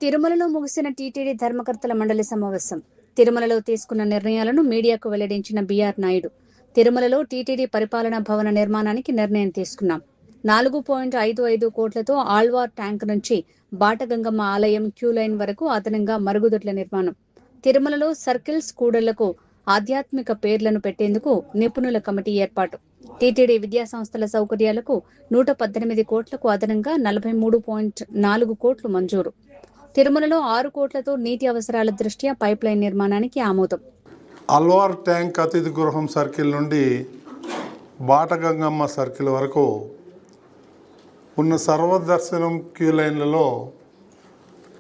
తిరుమలలో ముగిసిన టీటీడీ ధర్మకర్తల మండలి సమావేశం. తిరుమలలో తీసుకున్న నిర్ణయాలను మీడియాకు వెల్లడించిన బీఆర్ నాయుడు. తిరుమలలో టీటీడీ పరిపాలనా భవన నిర్మాణానికి నిర్ణయం తీసుకున్నాం. 4.55 కోట్లతో ఆళ్వార్ ట్యాంక్ నుంచి బాటగంగమ్మ ఆలయం క్యూ లైన్ వరకు అదనంగా మరుగుదొడ్ల నిర్మాణం. తిరుమలలో సర్కిల్స్ కూడళ్లకు ఆధ్యాత్మిక పేర్లను పెట్టేందుకు నిపుణుల కమిటీ ఏర్పాటు. టీటీడీ విద్యా సంస్థల సౌకర్యాలకు 118 కోట్లకు అదనంగా 43.4 కోట్లు మంజూరు. తిరుమలలో 6 కోట్లతో నీటి అవసరాల దృష్ట్యా పైప్లైన్ నిర్మాణానికి ఆమోదం. అల్వార్ ట్యాంక్ అతిథి గృహం సర్కిల్ నుండి బాటగంగమ్మ సర్కిల్ వరకు ఉన్న సర్వదర్శనం క్యూ లైన్లలో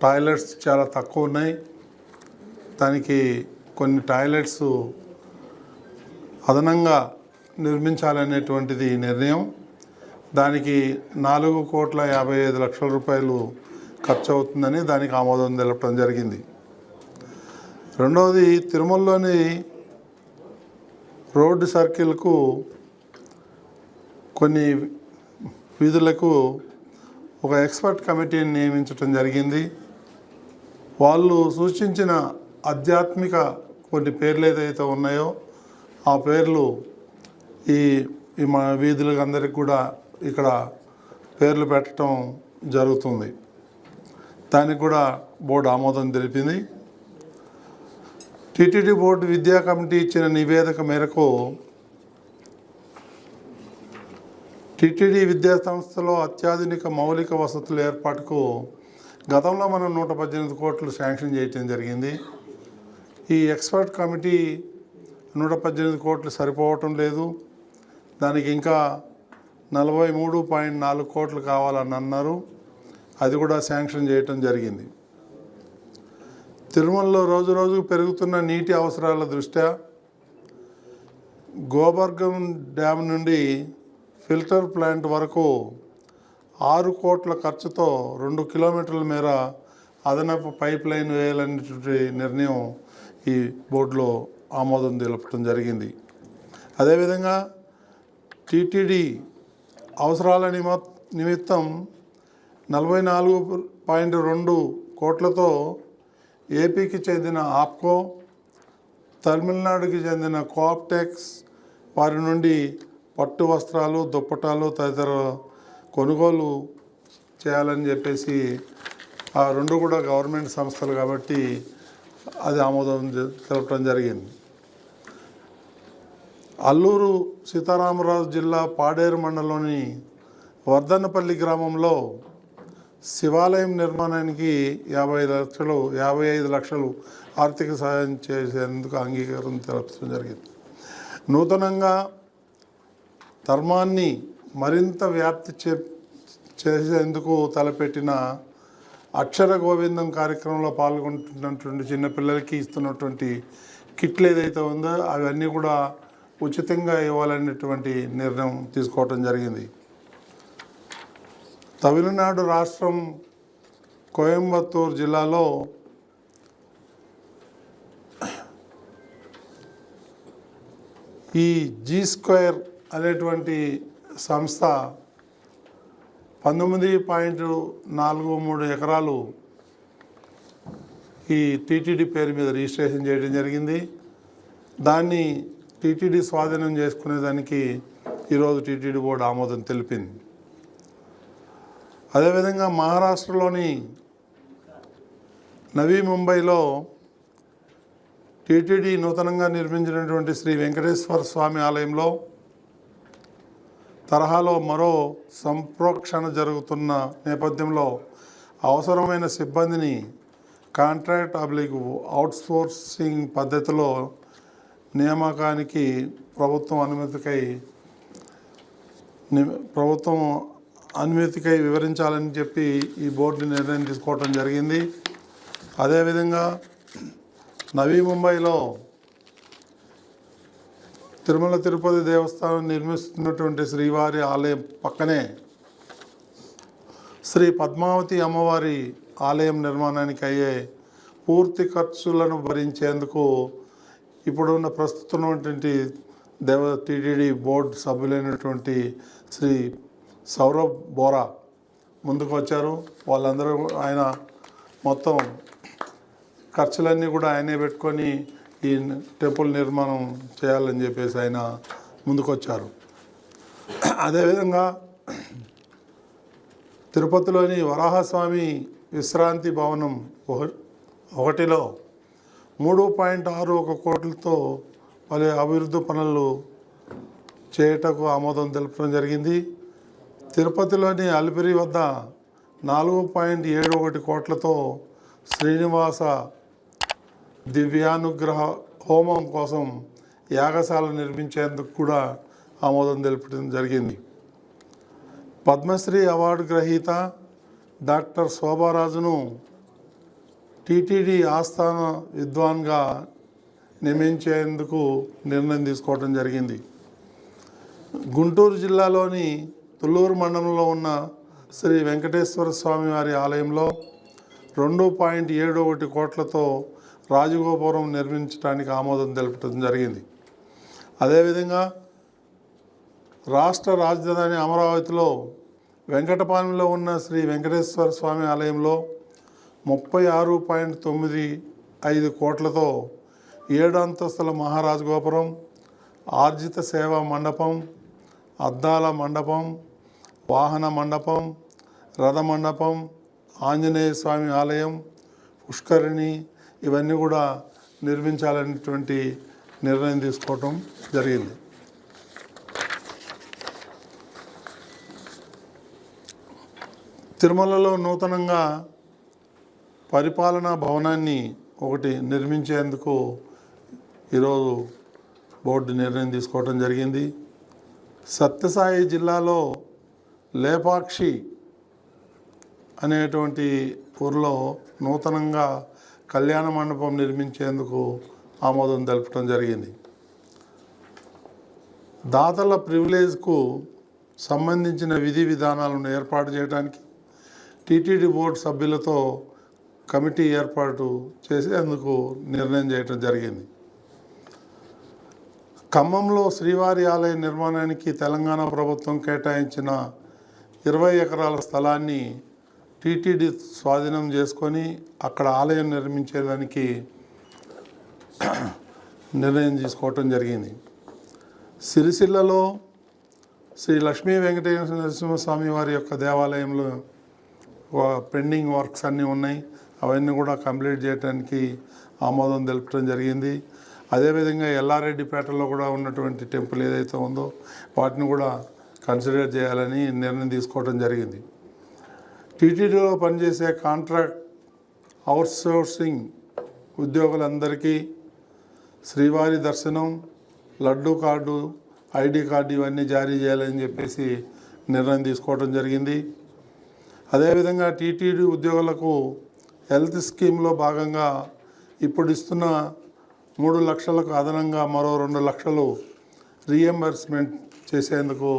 టాయిలెట్స్ చాలా తక్కువ ఉన్నాయి. దానికి కొన్ని టాయిలెట్స్ అదనంగా నిర్మించాలనేటువంటిది నిర్ణయం. దానికి 4,55,00,000 రూపాయలు ఖర్చు అవుతుందని దానికి ఆమోదం తెలపడం జరిగింది. రెండవది, తిరుమలలోని రోడ్డు సర్కిల్కు కొన్ని వీధులకు ఒక ఎక్స్పర్ట్ కమిటీని నియమించడం జరిగింది. వాళ్ళు సూచించిన ఆధ్యాత్మిక కొన్ని పేర్లు ఏదైతే ఉన్నాయో ఆ పేర్లు ఈ మన వీధులకు అందరికి కూడా ఇక్కడ పేర్లు పెట్టడం జరుగుతుంది. దానికి కూడా బోర్డు ఆమోదం తెలిపింది. టీటీడీ బోర్డు విద్యా కమిటీ ఇచ్చిన నివేదిక మేరకు టీటీడీ విద్యా సంస్థలో అత్యాధునిక మౌలిక వసతుల ఏర్పాటుకు గతంలో మనం 118 కోట్లు శాంక్షన్ చేయటం జరిగింది. ఈ ఎక్స్పర్ట్ కమిటీ 118 కోట్లు సరిపోవటం లేదు. దానికి ఇంకా 43.4 కోట్లు కావాలని అన్నారు. అది కూడా శాంక్షన్ చేయటం జరిగింది. తిరుమలలో రోజు రోజుకు పెరుగుతున్న నీటి అవసరాల దృష్ట్యా గోబర్గం డ్యామ్ నుండి ఫిల్టర్ ప్లాంట్ వరకు 6 కోట్ల ఖర్చుతో 2 కిలోమీటర్ల మేర అదనపు పైప్ లైన్ వేయాలనేటువంటి నిర్ణయం ఈ బోర్డులో ఆమోదం తెలపడం జరిగింది. అదేవిధంగా టీటీడీ అవసరాల నిమిత్తం 44.2 కోట్లతో ఏపీకి చెందిన ఆప్కో, తమిళనాడుకి చెందిన కోఆప్టెక్స్ వారి నుండి పట్టు వస్త్రాలు, దుప్పటాలు తదితర కొనుగోలు చేయాలని చెప్పేసి ఆ రెండు కూడా గవర్నమెంట్ సంస్థలు కాబట్టి అది ఆమోదం తెలపడం జరిగింది. అల్లూరు సీతారామరాజు జిల్లా పాడేరు మండలంలోని వర్ధన్నపల్లి గ్రామంలో శివాలయం నిర్మాణానికి 55 లక్షలు ఆర్థిక సహాయం చేసేందుకు అంగీకారం తెలపడం జరిగింది. నూతనంగా ధర్మాన్ని మరింత వ్యాప్తి చేసేందుకు తలపెట్టిన అక్షర గోవిందం కార్యక్రమంలో పాల్గొంటున్నటువంటి చిన్నపిల్లలకి ఇస్తున్నటువంటి కిట్లు ఏదైతే ఉందో అవన్నీ కూడా ఉచితంగా ఇవ్వాలనేటువంటి నిర్ణయం తీసుకోవటం జరిగింది. తమిళనాడు రాష్ట్రం కోయంబత్తూరు జిల్లాలో ఈ G2 అనేటువంటి సంస్థ 19.43 ఎకరాలు ఈ టీటీడీ పేరు మీద రిజిస్ట్రేషన్ చేయడం జరిగింది. దాన్ని టీటీడీ స్వాధీనం చేసుకునేదానికి ఈరోజు టీటీడీ బోర్డు ఆమోదం తెలిపింది. అదేవిధంగా మహారాష్ట్రలోని నవీ ముంబైలో టీటీడీ నూతనంగా నిర్మించినటువంటి శ్రీ వెంకటేశ్వర స్వామి ఆలయంలో తరహాలో మరో సంప్రోక్షణ జరుగుతున్న నేపథ్యంలో అవసరమైన సిబ్బందిని కాంట్రాక్ట్ అవుట్సోర్సింగ్ పద్ధతిలో నియామకానికి ప్రభుత్వం అనుమతికై వివరించాలని చెప్పి ఈ బోర్డు నిర్ణయం తీసుకోవటం జరిగింది. అదేవిధంగా నవీ ముంబైలో తిరుమల తిరుపతి దేవస్థానం నిర్మిస్తున్నటువంటి శ్రీవారి ఆలయం పక్కనే శ్రీ పద్మావతి అమ్మవారి ఆలయం నిర్మాణానికి అయ్యే పూర్తి ఖర్చులను భరించేందుకు ఇప్పుడున్న ప్రస్తుతమైనటువంటి టీటీడీ బోర్డు సభ్యులైనటువంటి శ్రీ సౌరభ్ బోరా ముందుకు వచ్చారు. వాళ్ళందరూ ఆయన మొత్తం ఖర్చులన్నీ కూడా ఆయనే పెట్టుకొని ఈ టెంపుల్ నిర్మాణం చేయాలని చెప్పేసి ఆయన ముందుకొచ్చారు. అదేవిధంగా తిరుపతిలోని వరాహస్వామి విశ్రాంతి భవనం 1లో 3.61 కోట్లతో పలు అభివృద్ధి పనులు చేయటకు ఆమోదం తెలపడం జరిగింది. తిరుపతిలోని అలిపిరి వద్ద 4.71 కోట్లతో శ్రీనివాస దివ్యానుగ్రహ హోమం కోసం యాగశాల నిర్మించేందుకు కూడా ఆమోదం తెలపడం జరిగింది. పద్మశ్రీ అవార్డు గ్రహీత డాక్టర్ శోభారాజును టీటీడీ ఆస్థాన విద్వాన్గా నియమించేందుకు నిర్ణయం తీసుకోవడం జరిగింది. గుంటూరు జిల్లాలోని తుళ్ళూరు మండలంలో ఉన్న శ్రీ వెంకటేశ్వర స్వామి వారి ఆలయంలో 2.71 కోట్లతో రాజగోపురం నిర్మించడానికి ఆమోదం తెలపడం జరిగింది. అదేవిధంగా రాష్ట్ర రాజధాని అమరావతిలో వెంకటపాలెంలో ఉన్న శ్రీ వెంకటేశ్వర స్వామి ఆలయంలో 36.95 కోట్లతో 7 అంతస్తుల మహారాజ గోపురం, ఆర్జిత సేవా మండపం, అద్దాల మండపం, వాహన మండపం, రథ మండపం, ఆంజనేయ స్వామి ఆలయం, పుష్కరిణి ఇవన్నీ కూడా నిర్మించాలనేటువంటి నిర్ణయం తీసుకోవటం జరిగింది. తిరుమలలో నూతనంగా పరిపాలనా భవనాన్ని ఒకటి నిర్మించేందుకు ఈరోజు బోర్డు నిర్ణయం తీసుకోవడం జరిగింది. సత్యసాయి జిల్లాలో లేపాక్షి అనేటువంటి ఊరిలో నూతనంగా కళ్యాణ మండపం నిర్మించేందుకు ఆమోదం తెలపడం జరిగింది. దాతల ప్రివిలేజ్కు సంబంధించిన విధి విధానాలను ఏర్పాటు చేయడానికి టీటీడీ బోర్డు సభ్యులతో కమిటీ ఏర్పాటు చేసేందుకు నిర్ణయం చేయడం జరిగింది. ఖమ్మంలో శ్రీవారి ఆలయ నిర్మాణానికి తెలంగాణ ప్రభుత్వం కేటాయించిన 20 ఎకరాల స్థలాన్ని టీటీడీ స్వాధీనం చేసుకొని అక్కడ ఆలయం నిర్మించేదానికి నిర్ణయం తీసుకోవటం జరిగింది. సిరిసిల్లలో శ్రీ లక్ష్మీ వెంకటేశ్వర నరసింహస్వామి వారి యొక్క దేవాలయంలో పెండింగ్ వర్క్స్ అన్నీ ఉన్నాయి. అవన్నీ కూడా కంప్లీట్ చేయడానికి ఆమోదం తెలపడం జరిగింది. అదేవిధంగా ఎల్లారెడ్డిపేటలో కూడా ఉన్నటువంటి టెంపుల్ ఏదైతే ఉందో వాటిని కూడా కన్సిడర్ చేయాలని నిర్ణయం తీసుకోవడం జరిగింది. టీటీడీలో పనిచేసే కాంట్రాక్ట్ అవుట్సోర్సింగ్ ఉద్యోగులందరికీ శ్రీవారి దర్శనం, లడ్డు కార్డు, ఐడి కార్డు ఇవన్నీ జారీ చేయాలని చెప్పేసి నిర్ణయం తీసుకోవడం జరిగింది. అదేవిధంగా టీటీడీ ఉద్యోగులకు హెల్త్ స్కీమ్లో భాగంగా ఇప్పుడు ఇస్తున్న 3 లక్షలకు అదనంగా మరో 2 లక్షలు రీఎంబర్స్మెంట్ చేసేందుకు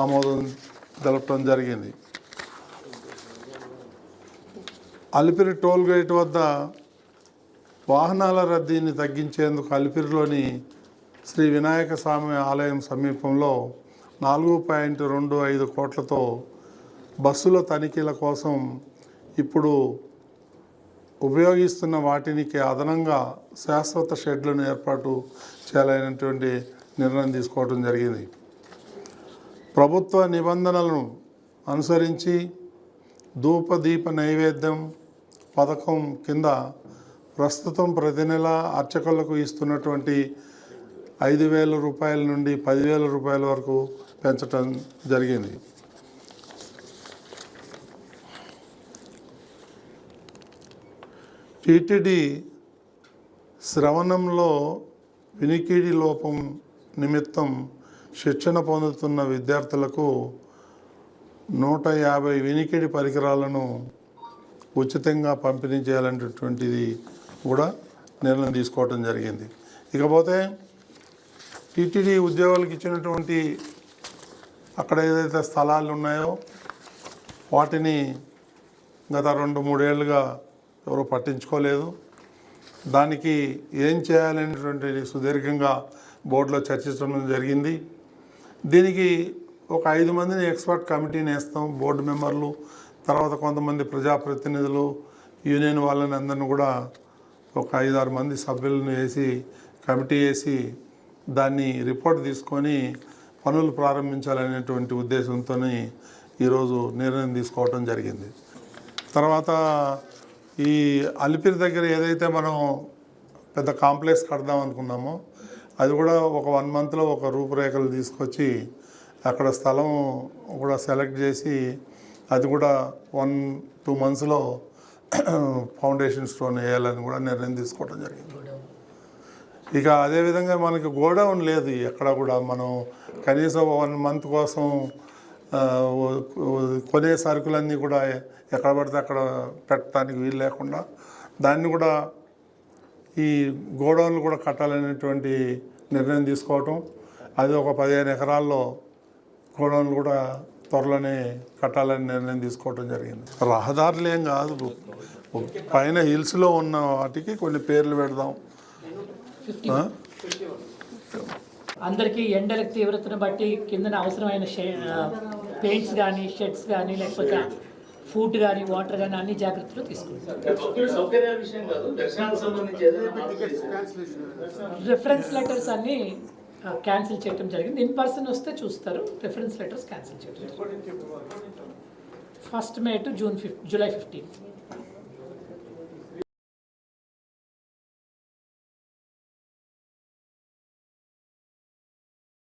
ఆమోదం తెలపడం జరిగింది. అలిపిరి టోల్ గేట్ వద్ద వాహనాల రద్దీని తగ్గించేందుకు అలిపిరిలోని శ్రీ వినాయక స్వామి ఆలయం సమీపంలో 4.25 కోట్లతో బస్సుల తనిఖీల కోసం ఇప్పుడు ఉపయోగిస్తున్న వాటికి అదనంగా శాశ్వత షెడ్లను ఏర్పాటు చేయాలనేటువంటి నిర్ణయం తీసుకోవడం జరిగింది. ప్రభుత్వ నిబంధనలను అనుసరించి ధూపదీప నైవేద్యం పథకం కింద ప్రస్తుతం ప్రతి నెల అర్చకులకు ఇస్తున్నటువంటి 5,000 రూపాయల నుండి 10,000 రూపాయల వరకు పెంచడం జరిగింది. టీటీడీ శ్రవణంలో వినికిడి లోపం నిమిత్తం శిక్షణ పొందుతున్న విద్యార్థులకు 150 వినికిడి పరికరాలను ఉచితంగా పంపిణీ చేయాలనేటువంటిది కూడా నిర్ణయం తీసుకోవడం జరిగింది. ఇకపోతే టీటీడీ ఉద్యోగులకు ఇచ్చినటువంటి అక్కడ ఏదైతే స్థలాలు ఉన్నాయో వాటిని గత 2-3 ఏళ్ళుగా ఎవరో పట్టించుకోలేదు. దానికి ఏం చేయాలనేటువంటి సుదీర్ఘంగా బోర్డులో చర్చించడం జరిగింది. దీనికి ఒక 5 మందిని ఎక్స్పర్ట్ కమిటీని వేస్తాం, బోర్డు మెంబర్లు, తర్వాత కొంతమంది ప్రజాప్రతినిధులు యూనియన్ వాళ్ళని అందరిని కూడా ఒక 5-6 మంది సభ్యులను వేసి కమిటీ వేసి దాన్ని రిపోర్ట్ తీసుకొని పనులు ప్రారంభించాలనేటువంటి ఉద్దేశంతో ఈరోజు నిర్ణయం తీసుకోవటం జరిగింది. తర్వాత ఈ అలిపిరి దగ్గర ఏదైతే మనం పెద్ద కాంప్లెక్స్ కడదాం అనుకున్నామో అది కూడా ఒక 1 మంత్లో ఒక రూపురేఖలు తీసుకొచ్చి అక్కడ స్థలం కూడా సెలెక్ట్ చేసి అది కూడా 1-2 మంత్స్లో ఫౌండేషన్ స్టోన్ వేయాలని కూడా నిర్ణయం తీసుకోవడం జరిగింది. ఇక అదేవిధంగా మనకి గోడౌన్ లేదు ఎక్కడ కూడా. మనం కనీసం 1 మంత్ కోసం కొనే సరుకులన్నీ కూడా ఎక్కడ పడితే అక్కడ పెట్టడానికి వీలు లేకుండా దాన్ని కూడా ఈ గోడౌన్లు కూడా కట్టాలనేటువంటి నిర్ణయం తీసుకోవటం, అది ఒక 15 ఎకరాల్లో గోడౌన్లు కూడా త్వరలోనే కట్టాలని నిర్ణయం తీసుకోవటం జరిగింది. రహదారులు ఏం కాదు, పైన హిల్స్లో ఉన్న వాటికి కొన్ని పేర్లు పెడదాం. అందరికీ ఎండల తీవ్రతను బట్టి కిందన అవసరమైన పెయింట్స్ కానీ షెడ్స్ కానీ లేకపోతే ఫుడ్ కానీ వాటర్ కానీ అన్ని జాగ్రత్తలు తీసుకుంటాం. రిఫరెన్స్ లెటర్స్ అన్ని క్యాన్సిల్ చేయడం జరిగింది. ఇన్ పర్సన్ వస్తే చూస్తారు, రిఫరెన్స్ లెటర్స్ క్యాన్సిల్ చేయడం. 1 May to July 15.